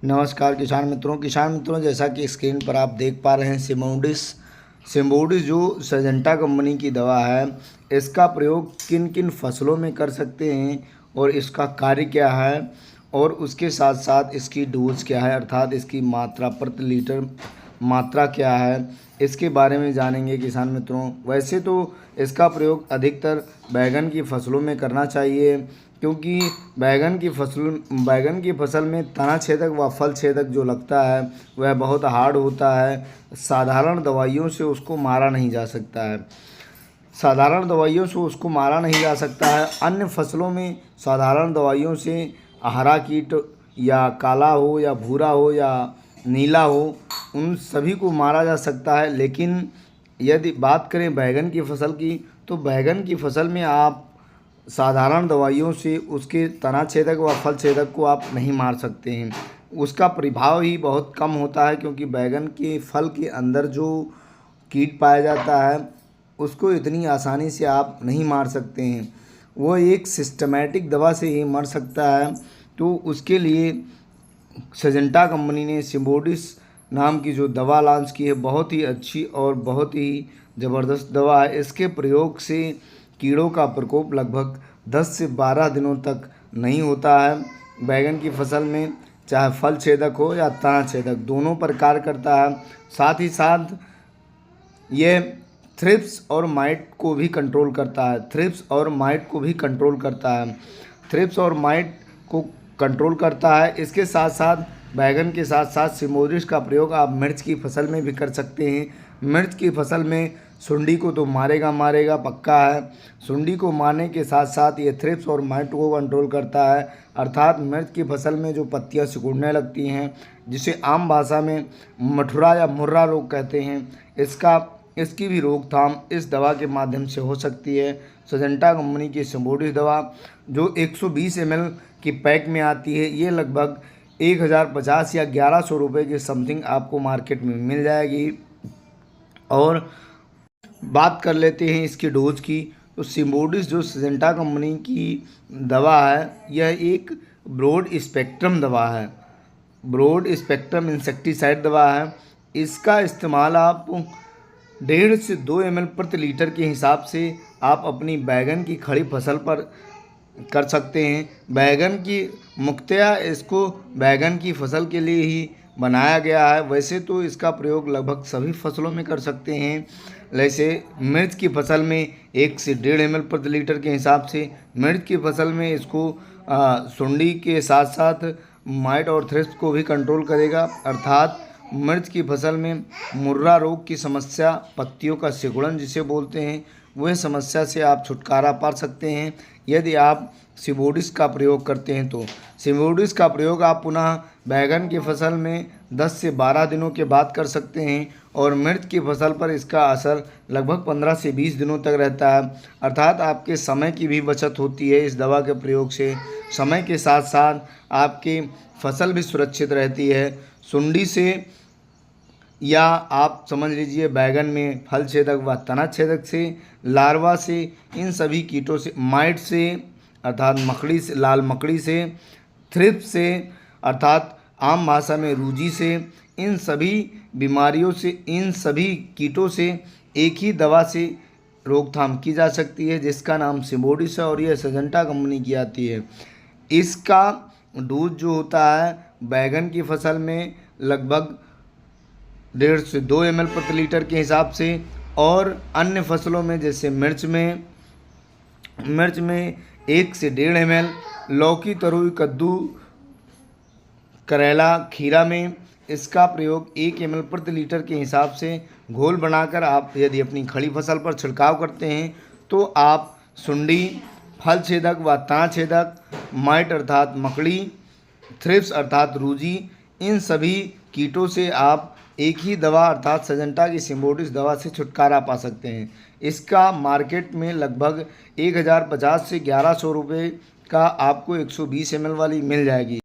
नमस्कार किसान मित्रों, जैसा कि स्क्रीन पर आप देख पा रहे हैं सिम्बोडिस जो सजेंटा कंपनी की दवा है, इसका प्रयोग किन किन फसलों में कर सकते हैं और इसका कार्य क्या है और उसके साथ साथ इसकी डोज क्या है, अर्थात इसकी मात्रा प्रति लीटर मात्रा क्या है, इसके बारे में जानेंगे किसान मित्रों। वैसे तो इसका प्रयोग अधिकतर बैंगन की फसलों में करना चाहिए, क्योंकि बैगन की फसल में तना छेदक व फल छेदक जो लगता है वह बहुत हार्ड होता है। साधारण दवाइयों से उसको मारा नहीं जा सकता है साधारण दवाइयों से उसको मारा नहीं जा सकता है। अन्य फसलों में साधारण दवाइयों से हरा कीट या काला हो या भूरा हो या नीला हो, उन सभी को मारा जा सकता है। लेकिन यदि बात करें बैगन की फसल की, तो बैगन की फसल में आप साधारण दवाइयों से उसके तना छेदक व फल छेदक को आप नहीं मार सकते हैं। उसका प्रभाव ही बहुत कम होता है, क्योंकि बैगन के फल के अंदर जो कीट पाया जाता है उसको इतनी आसानी से आप नहीं मार सकते हैं। वो एक सिस्टमेटिक दवा से ही मर सकता है। तो उसके लिए सजेंटा कंपनी ने सिम्बोडिस नाम की जो दवा लॉन्च की है, बहुत ही अच्छी और बहुत ही ज़बरदस्त दवा है। इसके प्रयोग से कीड़ों का प्रकोप लगभग 10 से 12 दिनों तक नहीं होता है। बैगन की फसल में चाहे फल छेदक हो या तना छेदक, दोनों प्रकार करता है। साथ ही साथ ये थ्रिप्स और माइट को भी कंट्रोल करता है। थ्रिप्स और माइट को कंट्रोल करता है। इसके साथ साथ बैगन के साथ साथ सिम्बोडिस का प्रयोग आप मिर्च की फसल में भी कर सकते हैं। मिर्च की फसल में सुंडी को तो मारेगा पक्का है। सुंडी को मारने के साथ साथ ये थ्रिप्स और माइट को कंट्रोल करता है, अर्थात मिर्च की फसल में जो पत्तियां सिकुड़ने लगती हैं, जिसे आम भाषा में मठुरा या मुर्रा रोग कहते हैं, इसकी भी रोकथाम इस दवा के माध्यम से हो सकती है। सजेंटा कंपनी की सिम्बोडिस दवा जो 120 ml की पैक में आती है, ये लगभग 1050 या 1100 रुपये के समथिंग आपको मार्केट में मिल जाएगी। और बात कर लेते हैं इसकी डोज की। तो सिम्बोडिस जो सिजेंटा कंपनी की दवा है, यह एक ब्रॉड स्पेक्ट्रम इंसेक्टिसाइड दवा है। इसका इस्तेमाल आप 1.5 से 2 ml प्रति लीटर के हिसाब से आप अपनी बैगन की खड़ी फसल पर कर सकते हैं। मुख्यतया इसको बैगन की फसल के लिए ही बनाया गया है। वैसे तो इसका प्रयोग लगभग सभी फसलों में कर सकते हैं। जैसे मिर्च की फसल में 1 से 1.5 ml प्रति लीटर के हिसाब से, मिर्च की फसल में इसको सुंडी के साथ साथ माइट और थ्रिप्स को भी कंट्रोल करेगा, अर्थात मिर्च की फसल में मुर्रा रोग की समस्या, पत्तियों का सिकुड़न जिसे बोलते हैं, वह समस्या से आप छुटकारा पा सकते हैं यदि आप सिम्बोडिस का प्रयोग करते हैं। तो सिम्बोडिस का प्रयोग आप पुनः बैगन की फसल में 10 से 12 दिनों के बाद कर सकते हैं, और मिर्च की फसल पर इसका असर लगभग 15 से 20 दिनों तक रहता है, अर्थात आपके समय की भी बचत होती है इस दवा के प्रयोग से। समय के साथ साथ आपकी फसल भी सुरक्षित रहती है सुंडी से, या आप समझ लीजिए बैगन में फल छेदक व तना छेदक से, लार्वा से, इन सभी कीटों से, माइट से अर्थात मकड़ी से, लाल मकड़ी से, थ्रिप्स से अर्थात आम भाषा में रूजी से, इन सभी बीमारियों से, इन सभी कीटों से एक ही दवा से रोकथाम की जा सकती है, जिसका नाम सिम्बोडिस है और यह सजेंटा कंपनी की आती है। इसका डोज जो होता है बैगन की फसल में लगभग 1.5 से 2 ml प्रति लीटर के हिसाब से, और अन्य फसलों में जैसे मिर्च में 1 से 1.5 ml, लौकी, तरोई, कद्दू, करेला, खीरा में इसका प्रयोग 1 ml प्रति लीटर के हिसाब से घोल बनाकर आप यदि अपनी खड़ी फसल पर छिड़काव करते हैं, तो आप सुंडी, फल छेदक व तना छेदक, माइट अर्थात मकड़ी, थ्रिप्स अर्थात रूजी, इन सभी कीटों से आप एक ही दवा अर्थात सजेंटा की सिम्बोडिस दवा से छुटकारा पा सकते हैं। इसका मार्केट में लगभग 1050 से 1100 रुपये का आपको 120 ml वाली मिल जाएगी।